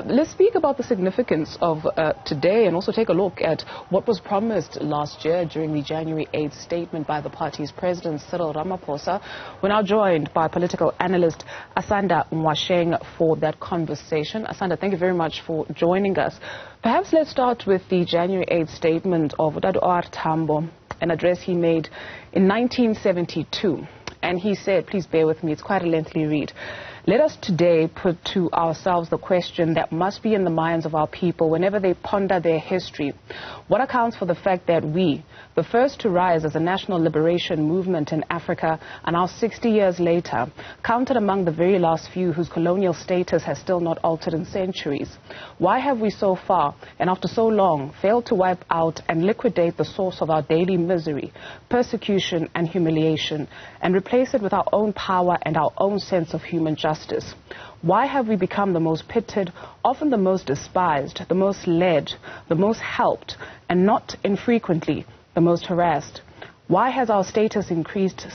Let's speak about the significance of today and also take a look at what was promised last year during the January 8th statement by the party's President Cyril Ramaphosa. We're now joined by political analyst Asanda Ngoasheng for that conversation. Asanda, thank you very much for joining us. Perhaps let's start with the January 8th statement of Dadu R. Tambo, an address he made in 1972. And he said, please bear with me, it's quite a lengthy read. Let us today put to ourselves the question that must be in the minds of our people whenever they ponder their history. What accounts for the fact that we, the first to rise as a national liberation movement in Africa, are now 60 years later, counted among the very last few whose colonial status has still not altered in centuries? Why have we so far, and after so long, failed to wipe out and liquidate the source of our daily misery, persecution and humiliation, and replace it with our own power and our own sense of human justice? Why have we become the most pitted, often the most despised, the most led, the most helped, and not infrequently the most harassed? Why has our status increasingly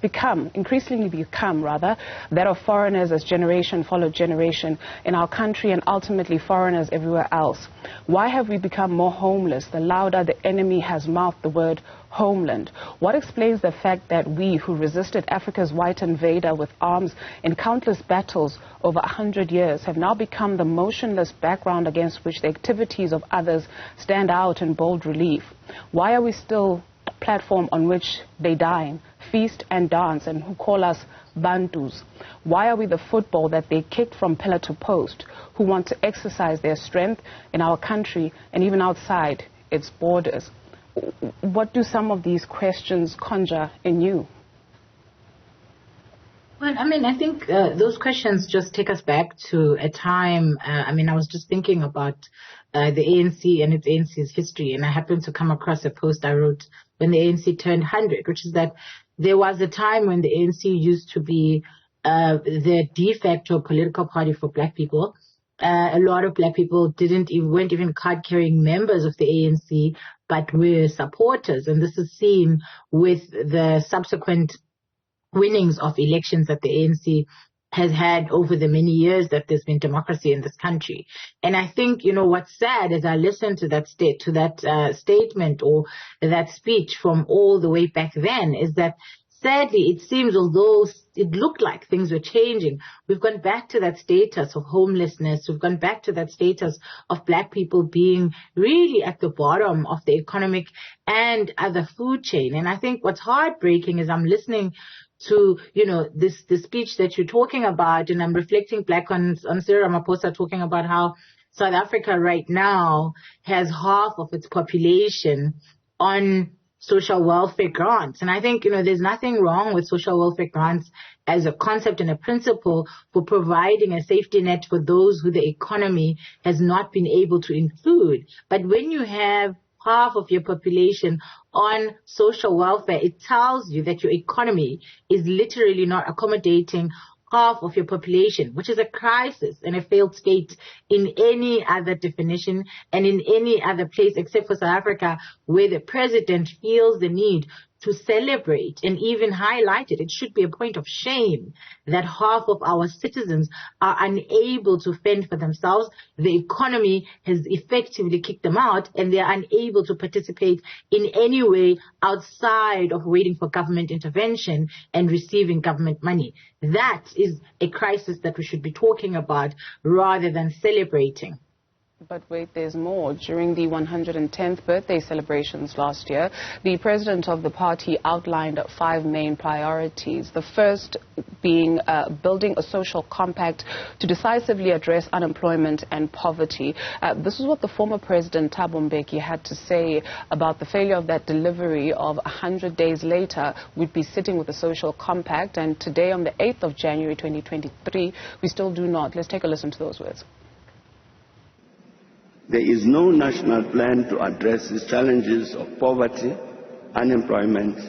become that of foreigners as generation followed generation in our country and ultimately foreigners everywhere else? Why have we become more homeless the louder the enemy has mouthed the word homeland? What explains the fact that we who resisted Africa's white invader with arms in countless battles over 100 years have now become the motionless background against which the activities of others stand out in bold relief? Why are we still platform on which they dine, feast and dance, and who call us Bantus? Why are we the football that they kicked from pillar to post, who want to exercise their strength in our country and even outside its borders? What do some of these questions conjure in you? Well, I think those questions just take us back to a time. I was just thinking about the ANC and its ANC's history, and I happened to come across a post I wrote when the ANC turned 100, which is that there was a time when the ANC used to be the de facto political party for black people. A lot of black people weren't even card-carrying members of the ANC, but were supporters, and this is seen with the subsequent winnings of elections that the ANC has had over the many years that there's been democracy in this country. And I think, what's sad as I listen to that statement or that speech from all the way back then is that sadly, it seems although it looked like things were changing, we've gone back to that status of homelessness. We've gone back to that status of black people being really at the bottom of the economic and other food chain. And I think what's heartbreaking is I'm listening to, the speech that you're talking about, and I'm reflecting back on Cyril Ramaphosa talking about how South Africa right now has half of its population on social welfare grants. And I think, there's nothing wrong with social welfare grants as a concept and a principle for providing a safety net for those who the economy has not been able to include. But when you have half of your population on social welfare, it tells you that your economy is literally not accommodating half of your population, which is a crisis and a failed state in any other definition and in any other place except for South Africa, where the president feels the need to celebrate and even highlight it. It should be a point of shame that half of our citizens are unable to fend for themselves. The economy has effectively kicked them out, and they are unable to participate in any way outside of waiting for government intervention and receiving government money. That is a crisis that we should be talking about rather than celebrating. But wait, there's more. During the 110th birthday celebrations last year, the president of the party outlined 5 main priorities. The first being building a social compact to decisively address unemployment and poverty. This is what the former president Thabo Mbeki had to say about the failure of that delivery of 100 days later. We'd be sitting with a social compact, and today on the 8th of January 2023, we still do not. Let's take a listen to those words. There is no national plan to address these challenges of poverty, unemployment,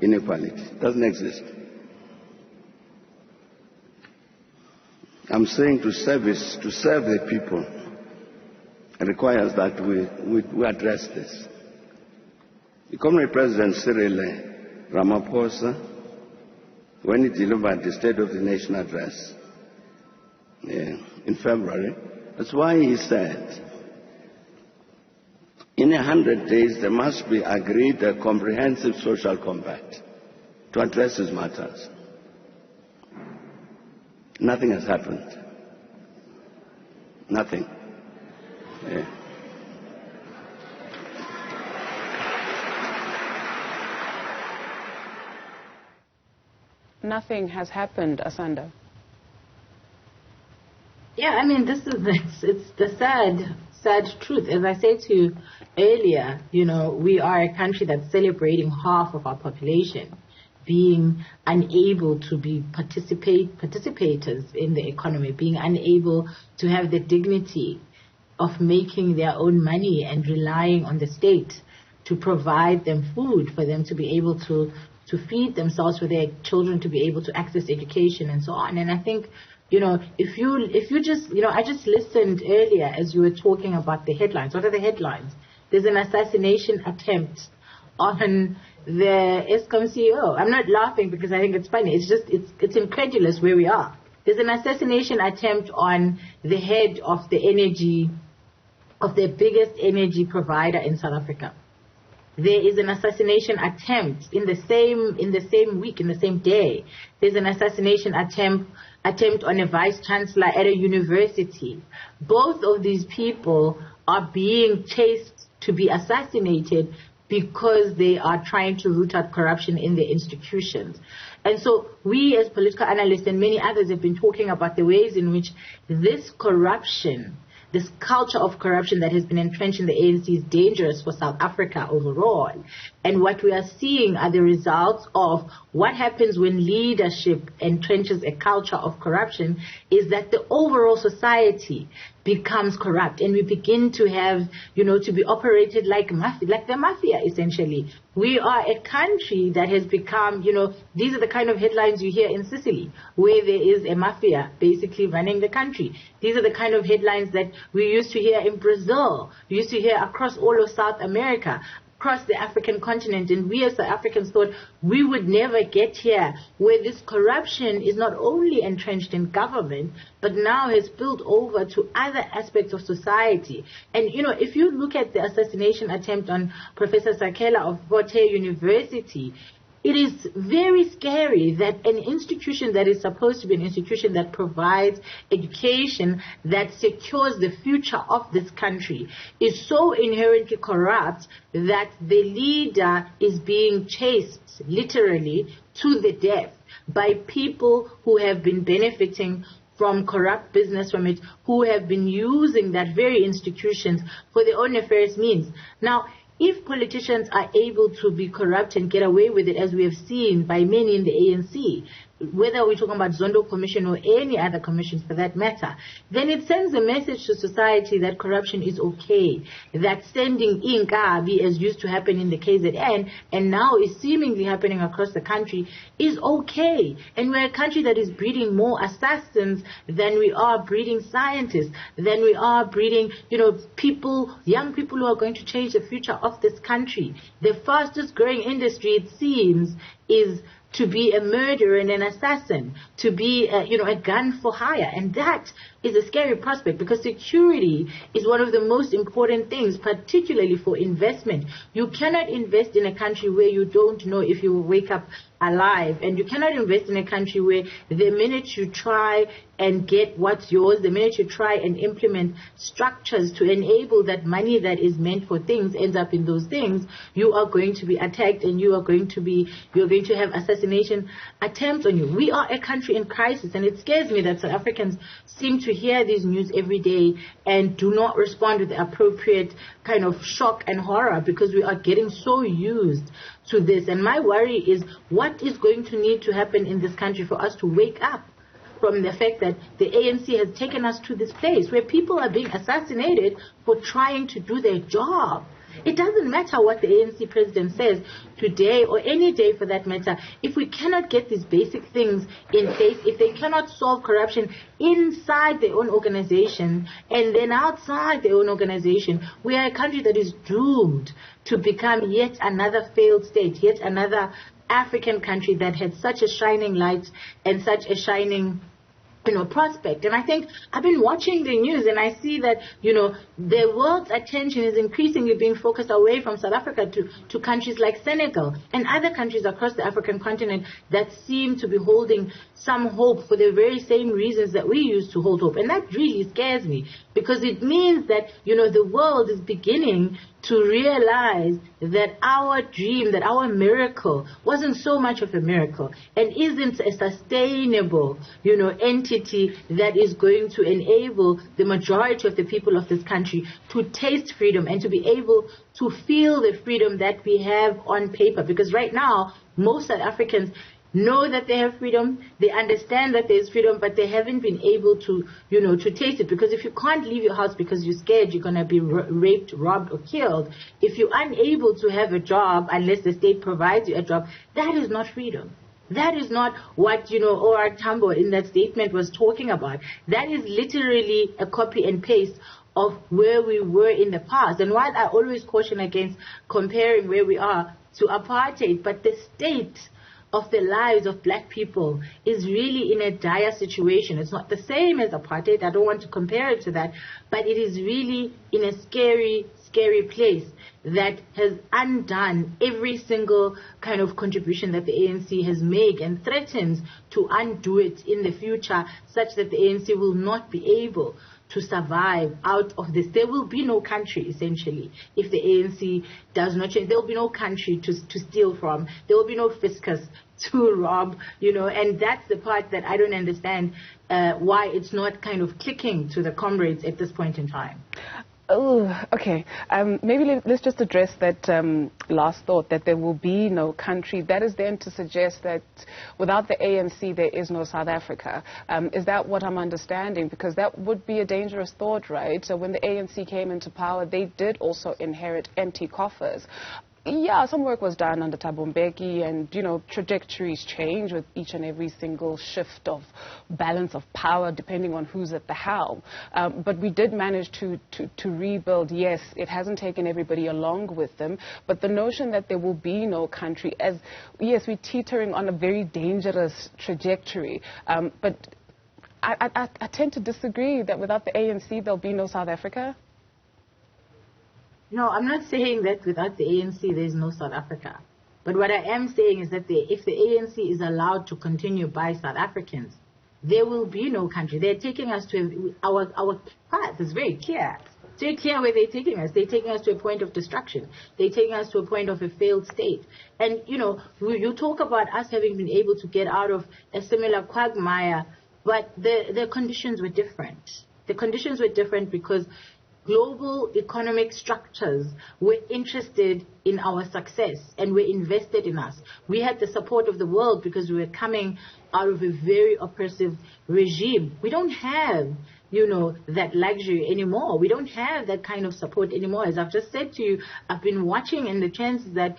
inequality. It doesn't exist. I'm saying to serve the people requires that we address this. The Comrade President Cyril Ramaphosa, when he delivered the State of the Nation address, in February. That's why he said, in 100 days there must be agreed a comprehensive social compact to address these matters. Nothing has happened. Nothing. Yeah. Nothing has happened, Asanda. Yeah, I mean, it's the sad truth. As I said to you earlier, we are a country that's celebrating half of our population being unable to be participators in the economy, being unable to have the dignity of making their own money and relying on the state to provide them food for them to be able to feed themselves, for their children to be able to access education and so on. And I think, if you just, I just listened earlier as you were talking about the headlines. What are the headlines? There's an assassination attempt on the Eskom CEO. I'm not laughing because I think it's funny. It's just, it's incredulous where we are. There's an assassination attempt on the head of the biggest energy provider in South Africa. There is an assassination attempt in the same week, in the same day. There's an assassination attempt on a vice chancellor at a university. Both of these people are being chased to be assassinated because they are trying to root out corruption in their institutions. And so we as political analysts and many others have been talking about the ways in which this corruption, this culture of corruption that has been entrenched in the ANC is dangerous for South Africa overall. And what we are seeing are the results of what happens when leadership entrenches a culture of corruption, is that the overall society becomes corrupt, and we begin to have, to be operated like the mafia, essentially. We are a country that has become, these are the kind of headlines you hear in Sicily, where there is a mafia basically running the country. These are the kind of headlines that we used to hear in Brazil, we used to hear across all of South America, across the African continent, and we as South Africans thought we would never get here, where this corruption is not only entrenched in government, but now has spilled over to other aspects of society. And, if you look at the assassination attempt on Professor Sakela of Fort Hare University, it is very scary that an institution that is supposed to be an institution that provides education, that secures the future of this country, is so inherently corrupt that the leader is being chased literally to the death by people who have been benefiting from corrupt business from it, who have been using that very institutions for their own nefarious means. Now, if politicians are able to be corrupt and get away with it, as we have seen by many in the ANC, whether we're talking about Zondo Commission or any other commissions for that matter, then it sends a message to society that corruption is okay, that sending inkabi, as used to happen in the KZN, and now is seemingly happening across the country, is okay. And we're a country that is breeding more assassins than we are breeding scientists, than we are breeding, people, young people who are going to change the future of this country. The fastest growing industry, it seems, is to be a murderer and an assassin, to be, a gun for hire. And that is a scary prospect, because security is one of the most important things, particularly for investment. You cannot invest in a country where you don't know if you will wake up alive. And you cannot invest in a country where the minute you try and get what's yours, the minute you try and implement structures to enable that money that is meant for things ends up in those things, you are going to be attacked, and you're going to have assassination attempts on you. We are a country in crisis, and it scares me that South Africans seem to hear these news every day and do not respond with the appropriate kind of shock and horror, because we are getting so used to this. And my worry is what is going to need to happen in this country for us to wake up from the fact that the ANC has taken us to this place where people are being assassinated for trying to do their job. It doesn't matter what the ANC president says today, or any day for that matter, if we cannot get these basic things in place, if they cannot solve corruption inside their own organization and then outside their own organization, we are a country that is doomed to become yet another failed state, yet another African country that had such a shining light and such a shining prospect. And I think I've been watching the news and I see that, the world's attention is increasingly being focused away from South Africa to countries like Senegal and other countries across the African continent that seem to be holding some hope for the very same reasons that we used to hold hope. And that really scares me, because it means that, the world is beginning to realize that our dream, that our miracle wasn't so much of a miracle and isn't a sustainable, entity that is going to enable the majority of the people of this country to taste freedom and to be able to feel the freedom that we have on paper. Because right now, most South Africans know that they have freedom, they understand that there's freedom, but they haven't been able to, to taste it. Because if you can't leave your house because you're scared you're going to be raped, robbed, or killed, if you're unable to have a job unless the state provides you a job, that is not freedom. That is not what, O.R. Tambo in that statement was talking about. That is literally a copy and paste of where we were in the past. And while I always caution against comparing where we are to apartheid, but the state of the lives of black people is really in a dire situation. It's not the same as apartheid. I don't want to compare it to that, but it is really in a scary, scary place that has undone every single kind of contribution that the ANC has made and threatens to undo it in the future, such that the ANC will not be able to survive out of this. There will be no country, essentially, if the ANC does not change. There will be no country to steal from. There will be no fiscus to rob, and that's the part that I don't understand why it's not kind of clicking to the comrades at this point in time. Oh, okay. Maybe let's just address that last thought, that there will be no country. That is then to suggest that without the ANC, there is no South Africa. Is that what I'm understanding? Because that would be a dangerous thought, right? So when the ANC came into power, they did also inherit empty coffers. Yeah, some work was done under Thabo Mbeki, and, trajectories change with each and every single shift of balance of power depending on who's at the helm. But we did manage to rebuild. Yes, it hasn't taken everybody along with them, but the notion that there will be no country, yes, we're teetering on a very dangerous trajectory. But I tend to disagree that without the ANC, there'll be no South Africa. No, I'm not saying that without the ANC there's no South Africa. But what I am saying is that if the ANC is allowed to continue by South Africans, there will be no country. They're taking us to our path is very clear. It's very clear where they're taking us. They're taking us to a point of destruction. They're taking us to a point of a failed state. And, you talk about us having been able to get out of a similar quagmire, but the conditions were different. The conditions were different because global economic structures were interested in our success and were invested in us. We had the support of the world because we were coming out of a very oppressive regime. We don't have, that luxury anymore. We don't have that kind of support anymore. As I've just said to you, I've been watching in the trends that,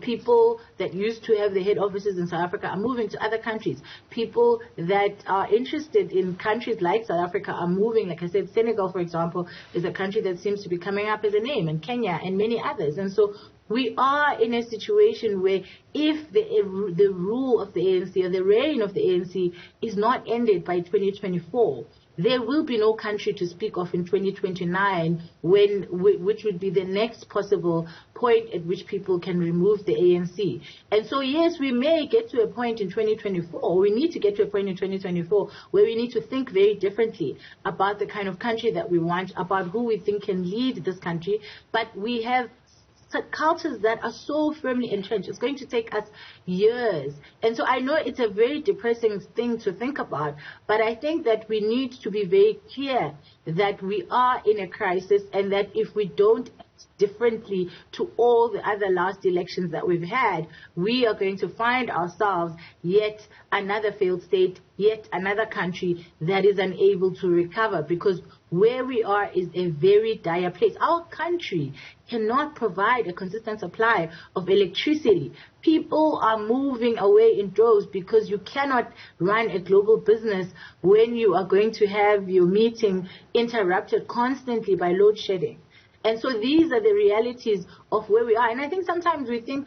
people that used to have the head offices in South Africa are moving to other countries. People that are interested in countries like South Africa are moving. Like I said, Senegal, for example, is a country that seems to be coming up as a name, and Kenya and many others. And so we are in a situation where if the rule of the ANC or the reign of the ANC is not ended by 2024, there will be no country to speak of in 2029, which would be the next possible point at which people can remove the ANC. And so, yes, we may get to a point in 2024, or we need to get to a point in 2024, where we need to think very differently about the kind of country that we want, about who we think can lead this country. But we have cultures that are so firmly entrenched. It's going to take us years. And so I know it's a very depressing thing to think about, but I think that we need to be very clear that we are in a crisis, and that if we don't act differently to all the other last elections that we've had, we are going to find ourselves yet another failed state, yet another country that is unable to recover, because where we are is a very dire place. Our country cannot provide a consistent supply of electricity. People are moving away in droves because you cannot run a global business when you are going to have your meeting interrupted constantly by load shedding. And so these are the realities of where we are. And I think sometimes we think,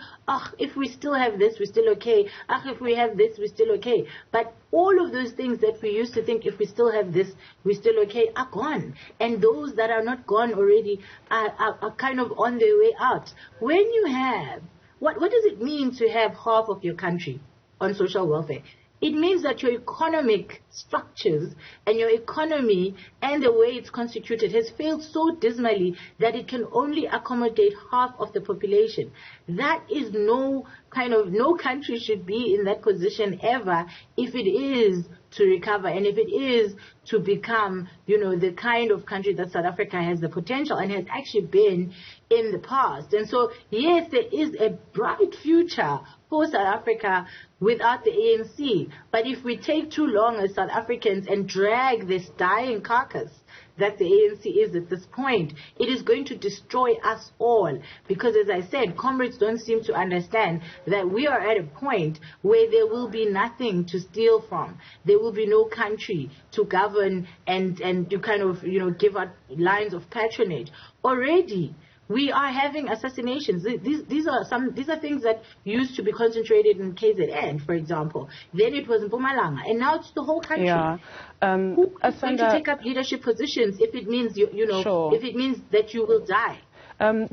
if we still have this, we're still okay. If we have this, we're still okay. But all of those things that we used to think, if we still have this, we're still okay, are gone. And those that are not gone already are kind of on their way out. When you have, what does it mean to have half of your country on social welfare? It means that your economic structures and your economy and the way it's constituted has failed so dismally that it can only accommodate half of the population. That is no country should be in that position ever if it is to recover and if it is to become, the kind of country that South Africa has the potential and has actually been in the past. And so, yes, there is a bright future for South Africa without the ANC. But if we take too long as South Africans and drag this dying carcass that the ANC is at this point, it is going to destroy us all. Because, as I said, comrades don't seem to understand that we are at a point where there will be nothing to steal from. There will be no country to govern and to give out lines of patronage. Already, we are having assassinations. These are things that used to be concentrated in KZN, for example. Then it was in Mpumalanga, and now it's the whole country. Yeah. Who is going to take up leadership positions if it means Sure. if it means that you will die?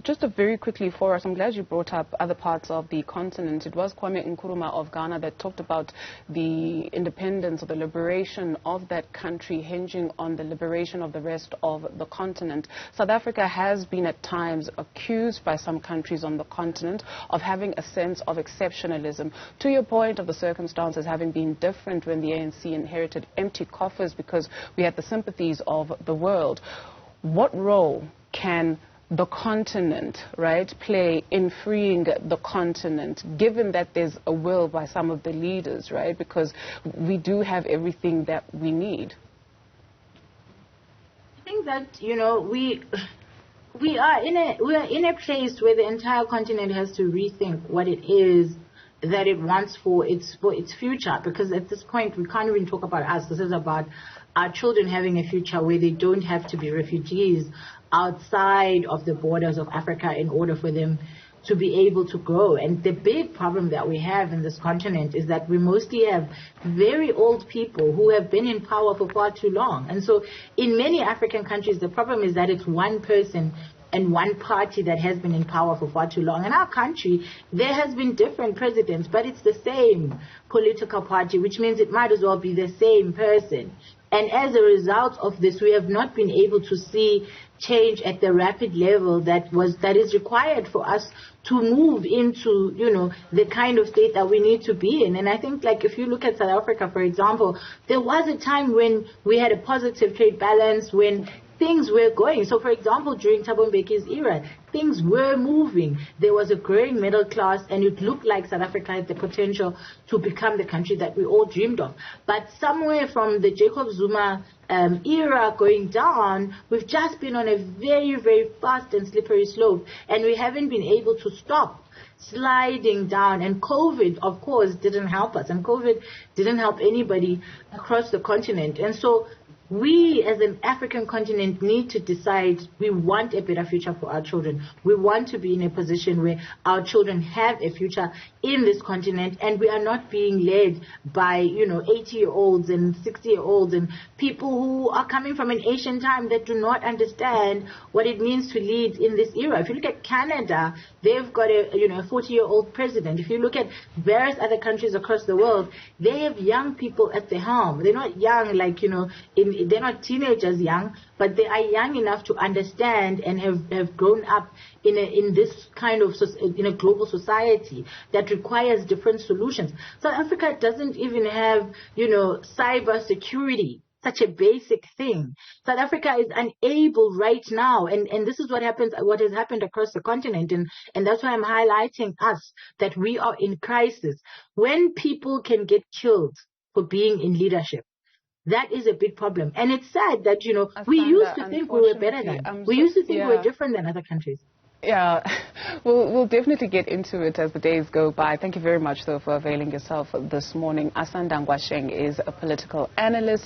Just very quickly for us, I'm glad you brought up other parts of the continent. It was Kwame Nkrumah of Ghana that talked about the independence or the liberation of that country hinging on the liberation of the rest of the continent. South Africa has been at times accused by some countries on the continent of having a sense of exceptionalism. To your point of the circumstances having been different when the ANC inherited empty coffers because we had the sympathies of the world, what role can the continent, play in freeing the continent, given that there's a will by some of the leaders, because we do have everything that we need? I think that, we are in a place where the entire continent has to rethink what it is that it wants for its future, because at this point we can't even talk about us. This is about our children having a future where they don't have to be refugees outside of the borders of Africa in order for them to be able to grow. And the big problem that we have in this continent is that we mostly have very old people who have been in power for far too long. And so in many African countries, the problem is that it's one person and one party that has been in power for far too long. In our country, there has been different presidents, but it's the same political party, which means it might as well be the same person. And as a result of this, we have not been able to see change at the rapid level that is required for us to move into, the kind of state that we need to be in. And I think, if you look at South Africa, for example, there was a time when we had a positive trade balance, when things were going. So, for example, during Thabo Mbeki's era, things were moving. There was a growing middle class, and it looked like South Africa had the potential to become the country that we all dreamed of. But somewhere from the Jacob Zuma era going down, we've just been on a very, very fast and slippery slope, and we haven't been able to stop sliding down. And COVID, of course, didn't help us, and COVID didn't help anybody across the continent. And so we as an African continent need to decide we want a better future for our children. We want to be in a position where our children have a future in this continent, and we are not being led by, 80-year-olds and 60-year-olds and people who are coming from an ancient time that do not understand what it means to lead in this era. If you look at Canada, they've got a 40-year-old president. If you look at various other countries across the world, they have young people at the helm. They're not young they're not teenagers young, but they are young enough to understand and have grown up in this kind of in a global society that requires different solutions. South Africa doesn't even have, cyber security, such a basic thing. South Africa is unable right now, and this is what has happened across the continent, and that's why I'm highlighting us, that we are in crisis. When people can get killed for being in leadership, that is a big problem. And it's sad that, we used to think we were better than. We used to think we were different than other countries. Yeah, we'll definitely get into it as the days go by. Thank you very much, though, for availing yourself this morning. Asanda Ngoasheng is a political analyst.